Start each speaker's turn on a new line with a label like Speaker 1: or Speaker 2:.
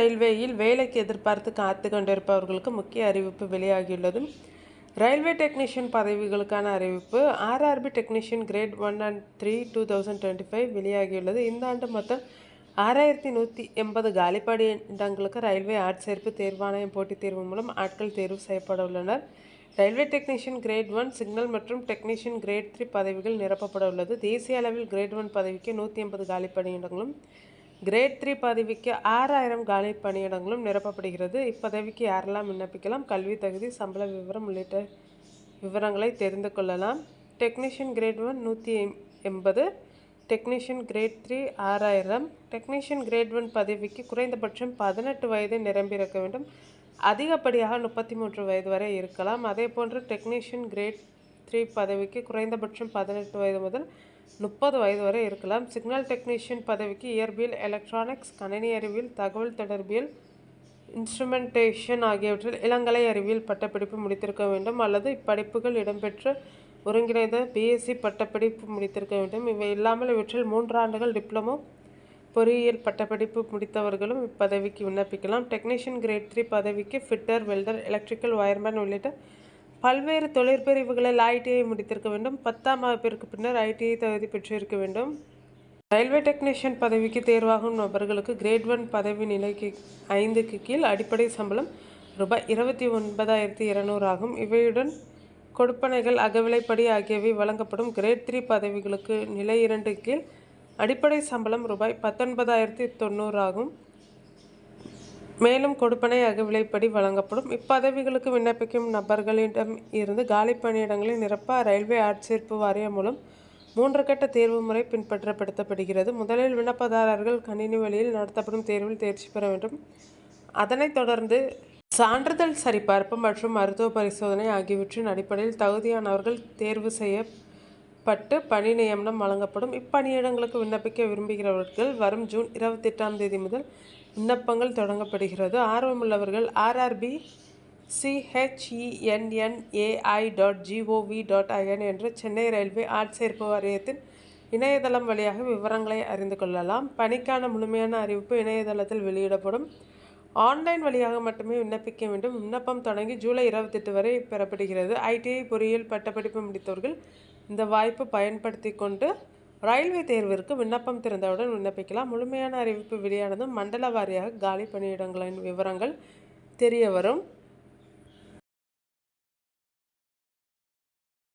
Speaker 1: ரயில்வேயில் வேலைக்கு எதிர்பார்த்து காத்து கொண்டிருப்பவர்களுக்கு முக்கிய அறிவிப்பு வெளியாகியுள்ளது. ரயில்வே டெக்னீஷியன் பதவிகளுக்கான அறிவிப்பு ஆர்ஆர்பி டெக்னீஷியன் கிரேட் 1 and 3 2025 வெளியாகியுள்ளது. இந்த ஆண்டு மொத்தம் 6180 காலிப்பணி இடங்களுக்கு ரயில்வே ஆட்சேர்ப்பு தேர்வாணையம் போட்டித் தேர்வு மூலம் ஆட்கள் தேர்வு செய்யப்பட உள்ளனர். ரயில்வே டெக்னீஷியன் கிரேட் 1 சிக்னல் மற்றும் டெக்னீஷியன் கிரேட் 3 பதவிகள் நிரப்பப்பட உள்ளது. தேசிய அளவில் கிரேட் 1 பதவிக்கு 180 காலி பணியிடங்களும் கிரேட் 3 பதவிக்கு 6000 காலி பணியிடங்களும் நிரப்பப்படுகிறது. இப்பதவிக்கு யாரெல்லாம் விண்ணப்பிக்கலாம்? கல்வி தகுதி, சம்பள விவரம் உள்ளிட்ட விவரங்களை தெரிந்து கொள்ளலாம். Technician grade 1 180, technician grade 3 6000. Technician grade 1 பதவிக்கு குறைந்தபட்சம் 18 வயது நிரம்பியிருக்க வேண்டும். அதிகப்படியாக 33 வயது வரை இருக்கலாம். அதேபோன்று டெக்னீஷியன் கிரேட் 3 பதவிக்கு குறைந்தபட்சம் 18 வயது முதல் 30 வயது வரை இருக்கலாம். சிக்னல் டெக்னீஷியன் பதவிக்கு இயற்பியல், எலக்ட்ரானிக்ஸ், கணினி அறிவியல், தகவல் தொடர்பியல், இன்ஸ்ட்ருமெண்டேஷன் ஆகியவற்றில் இளங்கலை அறிவியல் பட்டப்படிப்பு முடித்திருக்க வேண்டும் அல்லது இப்படிப்புகள் இடம்பெற்ற ஒருங்கிணைந்த பிஎஸ்சி பட்டப்படிப்பு முடித்திருக்க வேண்டும். இவை இல்லாமல் இவற்றில் 3 ஆண்டுகள் டிப்ளமோ பொறியியல் பட்டப்படிப்பு முடித்தவர்களும் இப்பதவிக்கு விண்ணப்பிக்கலாம். டெக்னீஷியன் கிரேட் 3 பதவிக்கு ஃபிட்டர், வெல்டர், எலக்ட்ரிக்கல் வயர்மேன் உள்ளிட்ட பல்வேறு தொழிற்பிரிவுகளில் ஐடிஐ முடித்திருக்க வேண்டும். 10ஆம் வகுப்பிற்கு பின்னர் ஐடிஐ தகுதி பெற்றிருக்க வேண்டும். ரயில்வே டெக்னீஷியன் பதவிக்கு தேர்வாகும் நபர்களுக்கு கிரேட் 1 பதவி நிலைக்கு 5க்கு கீழ் அடிப்படை சம்பளம் ரூபாய் 29,200 ஆகும். இவையுடன் கொடுப்பனைகள், அகவிலைப்படி ஆகியவை வழங்கப்படும். கிரேட் 3 பதவிகளுக்கு நிலை 2 கீழ் அடிப்படை சம்பளம் ரூபாய் 19,090 ஆகும். மேலும் கொடுப்பனை, அகவிலைப்படி வழங்கப்படும். இப்பதவிகளுக்கு விண்ணப்பிக்கும் நபர்களிடம் இருந்து காலி பணியிடங்களை நிரப்ப ரயில்வே ஆட்சேர்ப்பு வாரியம் மூலம் 3 கட்ட தேர்வு முறை பின்பற்றப்படுகிறது. முதலில் விண்ணப்பதாரர்கள் கணினி வழியில் நடத்தப்படும் தேர்வில் தேர்ச்சி பெற வேண்டும். அதனைத் தொடர்ந்து சான்றிதழ் சரிபார்ப்பு மற்றும் மருத்துவ பரிசோதனை ஆகியவற்றின் அடிப்படையில் தகுதியானவர்கள் தேர்வு செய்யப்பட்டு பணி நியமனம் வழங்கப்படும். இப்பணியிடங்களுக்கு விண்ணப்பிக்க விரும்புகிறவர்கள் வரும் ஜூன் 28ஆம் தேதி முதல் விண்ணப்பங்கள் தொடங்கப்படுகிறது. ஆர்வமுள்ளவர்கள் rrbchenai.gov.in என்ற சென்னை ரயில்வே ஆட்சேர்ப்பு வாரியத்தின் இணையதளம் வழியாக விவரங்களை அறிந்து கொள்ளலாம். பணிக்கான முழுமையான அறிவிப்பு இணையதளத்தில் வெளியிடப்படும். ஆன்லைன் வழியாக மட்டுமே விண்ணப்பிக்க வேண்டும். விண்ணப்பம் தொடங்கி ஜூலை 28 வரை பெறப்படுகிறது. ஐடிஐ, பொறியியல் பட்டப்படிப்பு முடித்தவர்கள் இந்த வாய்ப்பு பயன்படுத்தி கொண்டு ரயில்வே தேர்விற்கு விண்ணப்பம் திறந்தவுடன் விண்ணப்பிக்கலாம். முழுமையான அறிவிப்பு வெளியானதும் மண்டல வாரியாக காலி பணியிடங்களின் விவரங்கள் தெரிய வரும்.